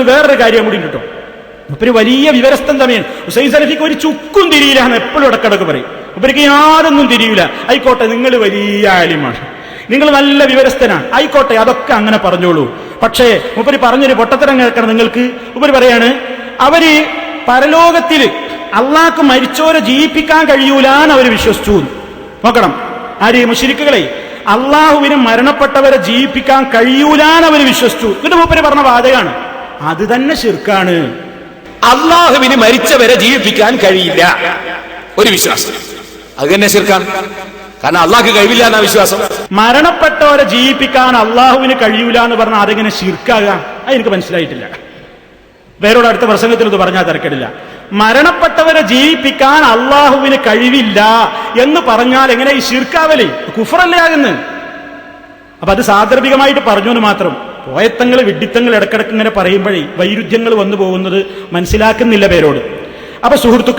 വേറൊരു കാര്യം കൂടി കിട്ടും. മൂപ്പര് വലിയ വിവരസ്ഥൻ തന്നെയാണ്. ഹുസൈൻ സലഫിക്ക് ഒരു ചുക്കും തിരിയില്ല എന്ന് എപ്പോഴും ഇടക്കിടക്ക് പറയും. മൂപ്പർക്ക് യാതൊന്നും തിരിയില്ല. ആയിക്കോട്ടെ, നിങ്ങൾ വലിയ ആലിമാണ്, നിങ്ങൾ നല്ല വിവരസ്ഥനാണ്, ആയിക്കോട്ടെ, അതൊക്കെ അങ്ങനെ പറഞ്ഞോളൂ. പക്ഷേ മൂപ്പര് പറഞ്ഞൊരു പൊട്ടത്തരം കേൾക്കണം നിങ്ങൾക്ക്. മൂപ്പര് പറയാണ്, അവര് പരലോകത്തില് അള്ളാഹ്ക്ക് മരിച്ചോരെ ജീവിപ്പിക്കാൻ കഴിയൂലാന്ന് അവര് വിശ്വസിച്ചു. നോക്കണം, ആര്? മുശ്രിക്കുകളെ. അള്ളാഹുവിന് മരണപ്പെട്ടവരെ ജീവിപ്പിക്കാൻ കഴിയൂലാന്ന് അവര് വിശ്വസിച്ചു. എന്നിട്ട് മൂപ്പര് പറഞ്ഞ വാചകമാണ്, അത് തന്നെ ശിർക്കാണ്. അള്ളാഹുവിന് മരിച്ചവരെ ജീവിപ്പിക്കാൻ കഴിയില്ല ഒരു വിശ്വാസം, അത് തന്നെ ശിർക്കാണ്. കാരണം അള്ളാഹ്ക്ക് കഴിവില്ല എന്നാ വിശ്വാസം. മരണപ്പെട്ടവരെ ജീവിപ്പിക്കാൻ അള്ളാഹുവിന് കഴിയൂല എന്ന് പറഞ്ഞാൽ അതെങ്ങനെ ശിർക്കാകാം? അത് എനിക്ക് മനസ്സിലായിട്ടില്ല. വേറോട് അടുത്ത പ്രസംഗത്തിൽ ഇത് പറഞ്ഞാൽ തിരക്കിടില്ല. മരണപ്പെട്ടവരെ ജീവിപ്പിക്കാൻ അള്ളാഹുവിന് കഴിവില്ല എന്ന് പറഞ്ഞാൽ എങ്ങനെ ഈ ശിർക്കാവലേ? കുഫറല്ലേ ആകുന്നത്? അപ്പൊ അത് സാന്ദർഭികമായിട്ട് പറഞ്ഞു എന്ന് മാത്രം. പോയത്തങ്ങൾ വിഡ്ഢിത്തങ്ങൾ ഇടക്കിടക്ക് ഇങ്ങനെ പറയുമ്പോഴേ വൈരുദ്ധ്യങ്ങൾ വന്നു പോകുന്നത് മനസ്സിലാക്കുന്നില്ല പേരോട്. അപ്പൊ സുഹൃത്തുക്കൾ,